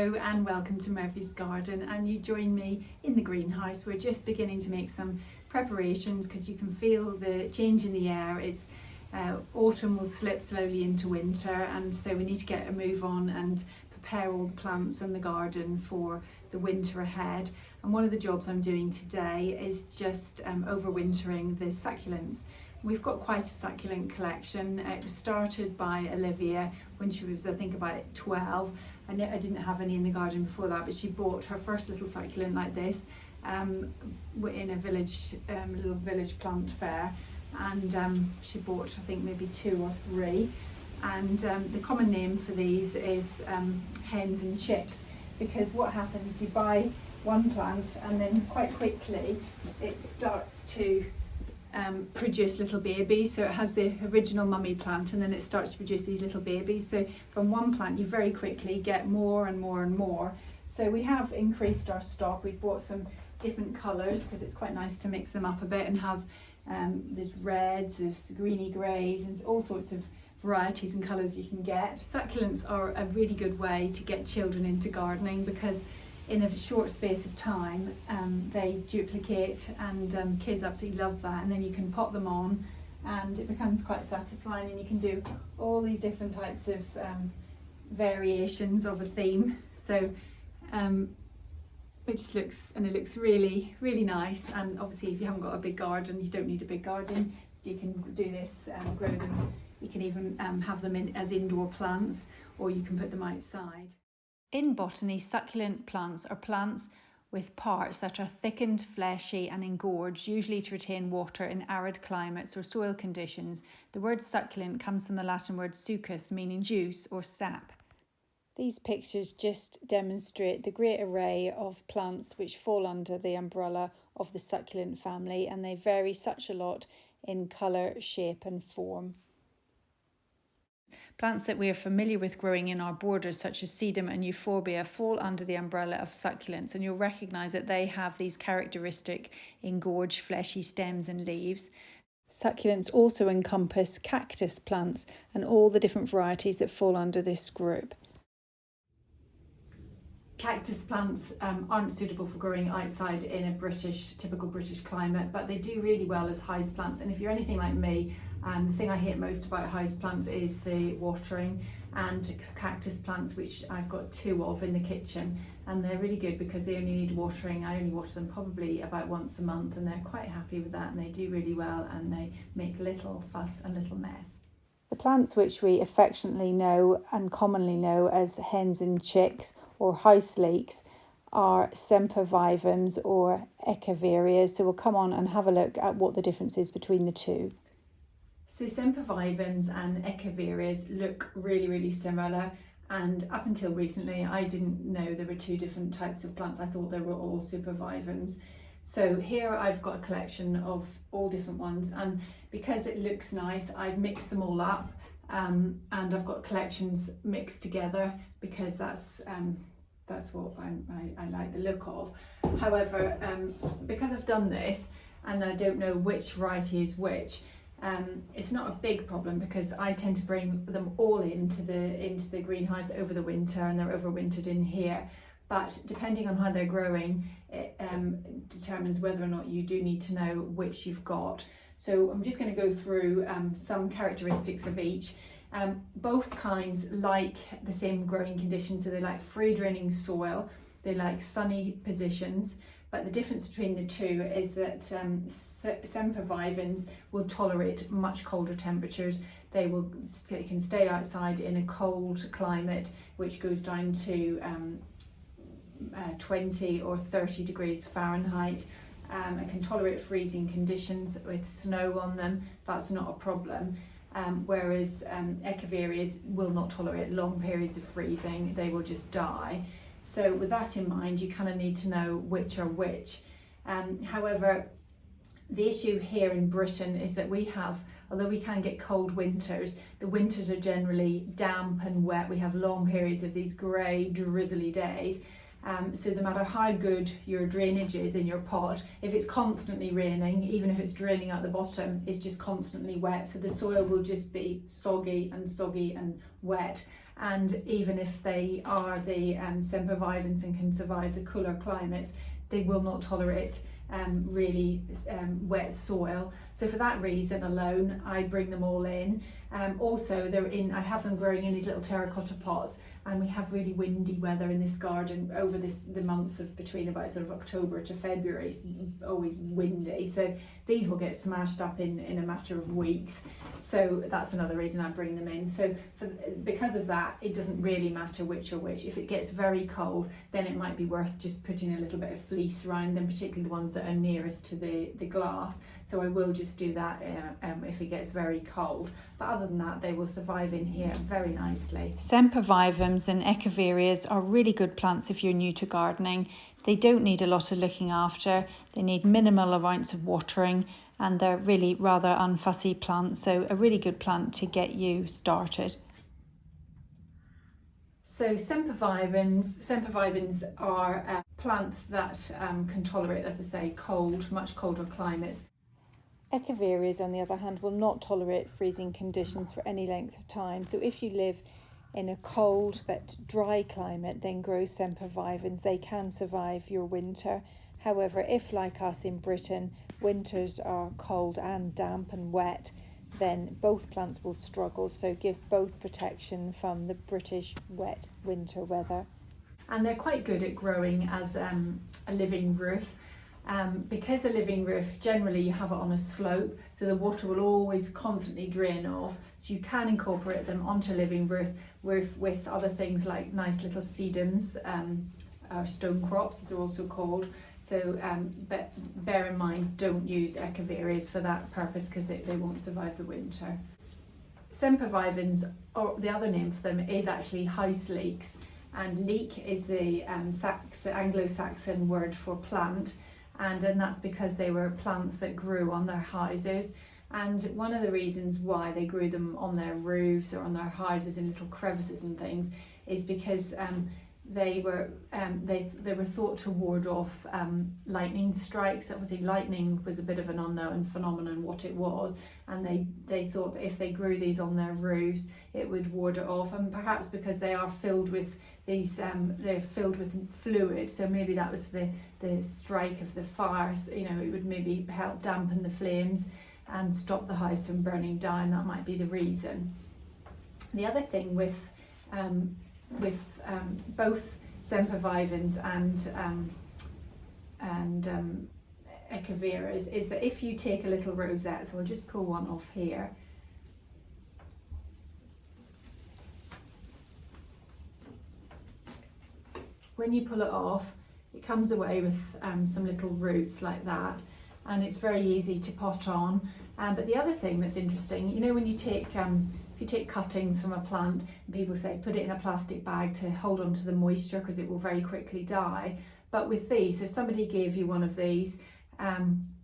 Hello and welcome to Murphy's Garden, and you join me in the greenhouse. We're just beginning to make some preparations because you can feel the change in the air. It's autumn will slip slowly into winter, and so we need to get a move on and prepare all the plants and the garden for the winter ahead. And one of the jobs I'm doing today is just overwintering the succulents. We've got quite a succulent collection. It was started by Olivia when she was, I think, about 12. I didn't have any in the garden before that, but she bought her first little succulent like this in a village, little village plant fair, and she bought, I think, maybe 2 or 3. And the common name for these is hens and chicks, because what happens, you buy one plant and then quite quickly it starts to produce little babies. So it has the original mummy plant and then it starts to produce these little babies. So from one plant you very quickly get more and more and more. So we have increased our stock. We've bought some different colours because it's quite nice to mix them up a bit and have there's reds, there's greeny greys, and all sorts of varieties and colours you can get. Succulents are a really good way to get children into gardening because in a short space of time they duplicate, and kids absolutely love that. And then you can pop them on and it becomes quite satisfying, and you can do all these different types of variations of a theme. So it just looks really, really nice. And obviously if you haven't got a big garden, you don't need a big garden, you can do this, grow them. You can even have them in as indoor plants, or you can put them outside. In botany, succulent plants are plants with parts that are thickened, fleshy and engorged, usually to retain water in arid climates or soil conditions. The word succulent comes from the Latin word succus, meaning juice or sap. These pictures just demonstrate the great array of plants which fall under the umbrella of the succulent family, and they vary such a lot in colour, shape and form. Plants that we are familiar with growing in our borders, such as sedum and euphorbia, fall under the umbrella of succulents, and you'll recognise that they have these characteristic engorged fleshy stems and leaves. Succulents also encompass cactus plants and all the different varieties that fall under this group. Cactus plants aren't suitable for growing outside in a typical British climate, but they do really well as house plants. And if you're anything like me, the thing I hate most about house plants is the watering, and cactus plants, which I've got 2 of in the kitchen, and they're really good because they only need watering. I only water them probably about once a month, and they're quite happy with that, and they do really well, and they make little fuss and little mess. The plants which we affectionately know and commonly know as hens and chicks or Houseleeks are Sempervivums or Echeverias. So we'll come on and have a look at what the difference is between the two. So Sempervivums and Echeverias look really, really similar. And up until recently, I didn't know there were 2 different types of plants. I thought they were all Sempervivums. So here I've got a collection of all different ones, and because it looks nice, I've mixed them all up, and I've got collections mixed together because that's what I like the look of. However, because I've done this and I don't know which variety is which, it's not a big problem because I tend to bring them all into the greenhouse over the winter, and they're overwintered in here. But depending on how they're growing, it determines whether or not you do need to know which you've got. So I'm just going to go through some characteristics of each. Both kinds like the same growing conditions, so they like free draining soil, they like sunny positions, but the difference between the 2 is that Sempervivums will tolerate much colder temperatures. They can stay outside in a cold climate, which goes down to 20 or 30 degrees Fahrenheit. It can tolerate freezing conditions with snow on them. That's not a problem. Whereas Echeverias will not tolerate long periods of freezing. They will just die. So with that in mind, you kind of need to know which are which. However, the issue here in Britain is that we have, although we can get cold winters, the winters are generally damp and wet. We have long periods of these grey, drizzly days. So no matter how good your drainage is in your pot, if it's constantly raining, even if it's draining out the bottom, it's just constantly wet. So the soil will just be soggy and wet. And even if they are the Sempervivums and can survive the cooler climates, they will not tolerate really wet soil. So for that reason alone, I bring them all in. Also, I have them growing in these little terracotta pots, and we have really windy weather in this garden over the months of between about sort of October to February. It's always windy, so these will get smashed up in a matter of weeks. So that's another reason I bring them in. So because of that, it doesn't really matter which or which. If it gets very cold, then it might be worth just putting a little bit of fleece around them, particularly the ones that are nearest to the glass. So I will just do that if it gets very cold. But other than that, they will survive in here very nicely. Sempervivums and Echeverias are really good plants if you're new to gardening. They don't need a lot of looking after. They need minimal amounts of watering, and they're really rather unfussy plants. So a really good plant to get you started. So Sempervivums are plants that can tolerate, as I say, much colder climates. Echeverias, on the other hand, will not tolerate freezing conditions for any length of time. So if you live in a cold but dry climate, then grow Sempervivums. They can survive your winter. However, if like us in Britain, winters are cold and damp and wet, then both plants will struggle. So give both protection from the British wet winter weather. And they're quite good at growing as a living roof. Because a living roof, generally you have it on a slope, so the water will always constantly drain off, so you can incorporate them onto a living roof with other things like nice little sedums, or stone crops as they're also called. So but bear in mind, don't use Echeverias for that purpose because they won't survive the winter. Sempervivums, or the other name for them is actually Houseleeks, and leek is the Anglo-Saxon word for plant. And that's because they were plants that grew on their houses. And one of the reasons why they grew them on their roofs or on their houses in little crevices and things is because they were thought to ward off lightning strikes. Obviously lightning was a bit of an unknown phenomenon what it was, and they thought that if they grew these on their roofs it would ward it off. And perhaps because they are filled with these they're filled with fluid, so maybe that was the strike of the fires, it would maybe help dampen the flames and stop the house from burning down. That might be the reason. The other thing with both Sempervivums and Echeverias is that if you take a little rosette, so I'll just pull one off here, when you pull it off, it comes away with some little roots like that, and it's very easy to pot on. But the other thing that's interesting, when you take if you take cuttings from a plant, people say put it in a plastic bag to hold on to the moisture because it will very quickly die. But with these, if somebody gave you one of these,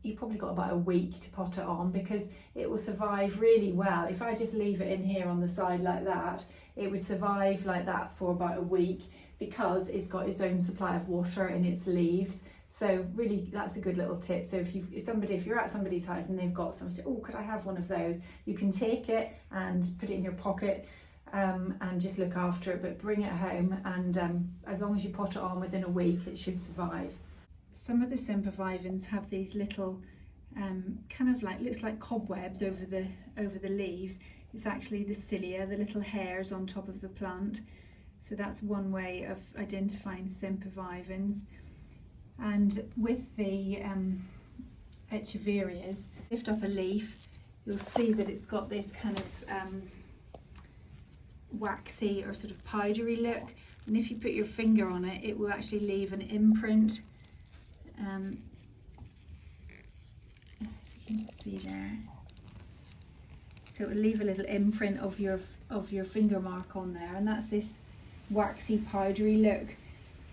you've probably got about a week to pot it on because it will survive really well. If I just leave it in here on the side like that, it would survive like that for about a week because it's got its own supply of water in its leaves. So really, that's a good little tip. So if you're at somebody's house and they've got some, say, oh, could I have one of those? You can take it and put it in your pocket and just look after it, but bring it home, and as long as you pot it on within a week, it should survive. Some of the Sempervivums have these little kind of looks like cobwebs over the leaves. It's actually the cilia, the little hairs on top of the plant. So that's one way of identifying Sempervivums. And with the Echeverias, lift off a leaf, you'll see that it's got this kind of waxy or sort of powdery look. And if you put your finger on it, it will actually leave an imprint. If you can just see there. So it will leave a little imprint of your finger mark on there, and that's this waxy powdery look.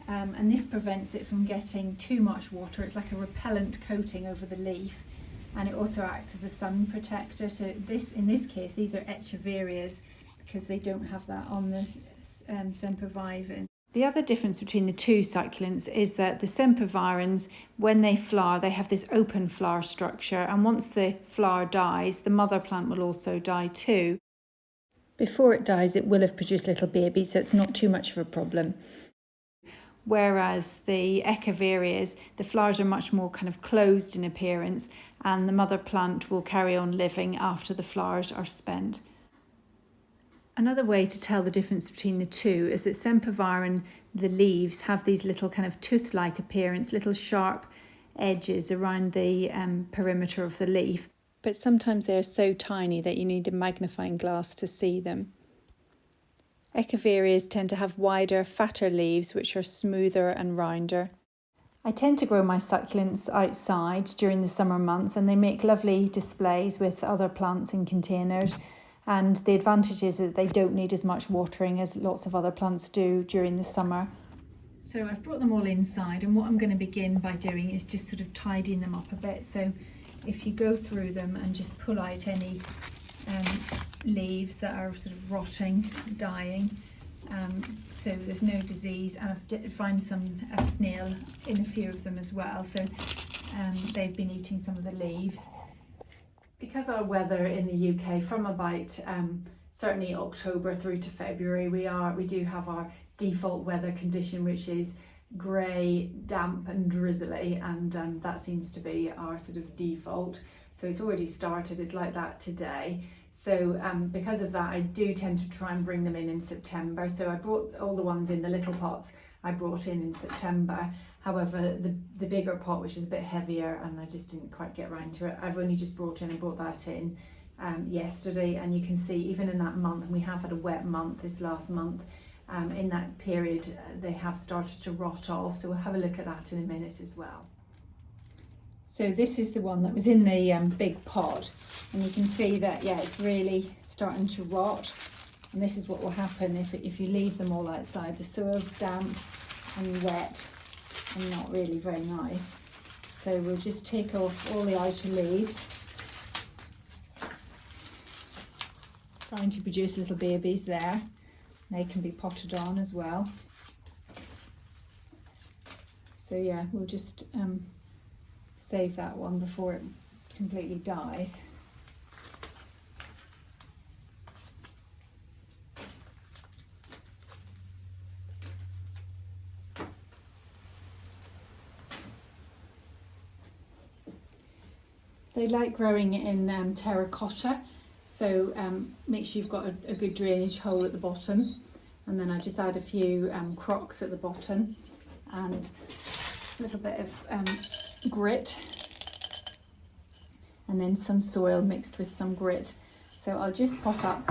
And this prevents it from getting too much water. It's like a repellent coating over the leaf, and it also acts as a sun protector. So in this case, these are Echeverias because they don't have that on the Sempervivum. The other difference between the two succulents is that the Sempervivums, when they flower, they have this open flower structure, and once the flower dies, the mother plant will also die too. Before it dies, it will have produced little babies, so it's not too much of a problem. Whereas the Echeverias, the flowers are much more kind of closed in appearance, and the mother plant will carry on living after the flowers are spent. Another way to tell the difference between the two is that Sempervivum, the leaves, have these little kind of tooth-like appearance, little sharp edges around the perimeter of the leaf. But sometimes they're so tiny that you need a magnifying glass to see them. Echeverias tend to have wider, fatter leaves, which are smoother and rounder. I tend to grow my succulents outside during the summer months, and they make lovely displays with other plants in containers. And the advantage is that they don't need as much watering as lots of other plants do during the summer. So I've brought them all inside, and what I'm going to begin by doing is just sort of tidying them up a bit. So if you go through them and just pull out any leaves that are sort of rotting, dying, so there's no disease, and I've found a snail in a few of them as well, so they've been eating some of the leaves. Because our weather in the UK from about certainly October through to February, we do have our default weather condition, which is grey, damp and drizzly, and that seems to be our sort of default. So it's already started, it's like that today. So because of that, I do tend to try and bring them in September. So I brought all the ones in the little pots I brought in September. However, the bigger pot, which is a bit heavier, and I just didn't quite get around to it, I've only just brought that in yesterday. And you can see even in that month, and we have had a wet month this last month, in that period they have started to rot off. So we'll have a look at that in a minute as well. So this is the one that was in the big pot, and you can see that, yeah, it's really starting to rot. And this is what will happen if you leave them all outside. The soil's damp and wet and not really very nice. So we'll just take off all the outer leaves, trying to produce little babies there. They can be potted on as well. So yeah, we'll just save that one before it completely dies. They like growing in terracotta, so make sure you've got a good drainage hole at the bottom, and then I just add a few crocks at the bottom and a little bit of grit, and then some soil mixed with some grit. So I'll just pot up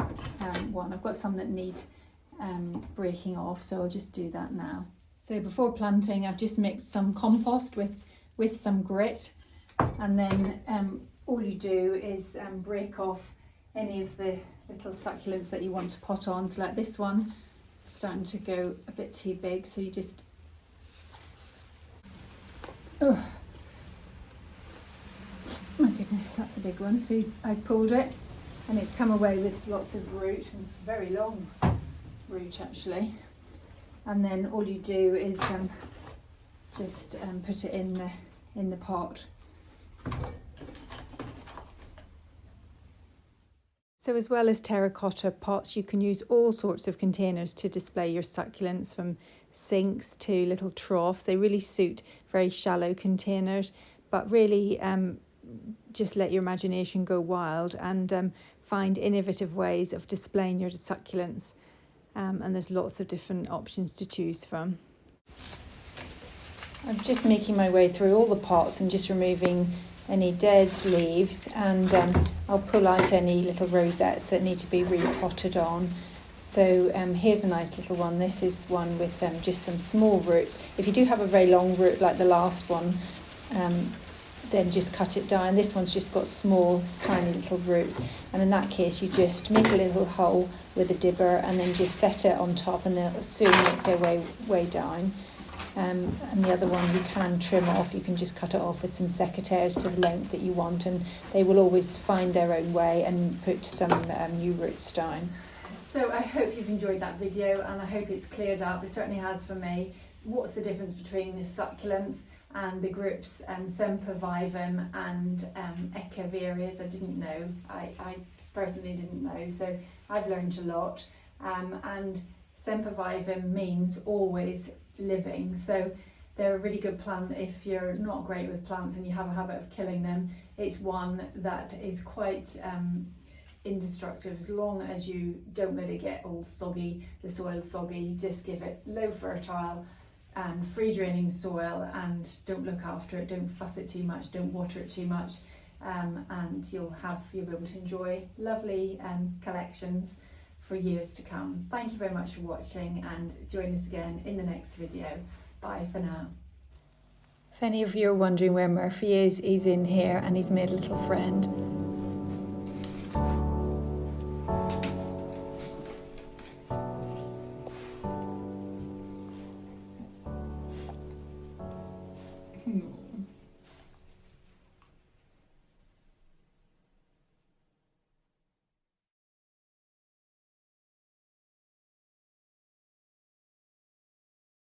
one. I've got some that need breaking off, so I'll just do that now. So before planting, I've just mixed some compost with some grit, and then all you do is break off any of the little succulents that you want to pot on. So like this one, starting to go a bit too big, so you just, oh my goodness, that's a big one. So I pulled it, and it's come away with lots of root, and it's a very long root actually. And then all you do is just put it in the pot. So as well as terracotta pots, you can use all sorts of containers to display your succulents, from sinks to little troughs. They really suit very shallow containers, but really just let your imagination go wild and find innovative ways of displaying your succulents. And there's lots of different options to choose from. I'm just making my way through all the pots and just removing any dead leaves, and I'll pull out any little rosettes that need to be repotted on. So here's a nice little one. This is one with just some small roots. If you do have a very long root like the last one, then just cut it down. This one's just got small, tiny little roots, and in that case you just make a little hole with a dibber and then just set it on top, and they'll soon make their way down. And the other one you can trim off. You can just cut it off with some secateurs to the length that you want, and they will always find their own way and put some new roots down. So I hope you've enjoyed that video, and I hope it's cleared up. It certainly has for me. What's the difference between the succulents and the groups Sempervivum and Echeverias? I didn't know. I personally didn't know, so I've learned a lot. And Sempervivum means always living. So they're a really good plant if you're not great with plants and you have a habit of killing them. It's one that is quite indestructive as long as you don't let it get all soggy, the soil soggy. Just give it low fertile and free draining soil, and don't look after it, don't fuss it too much, don't water it too much, and you'll be able to enjoy lovely collections for years to come. Thank you very much for watching, and join us again in the next video. Bye for now. If any of you are wondering where Murphy is, he's in here and he's made a little friend.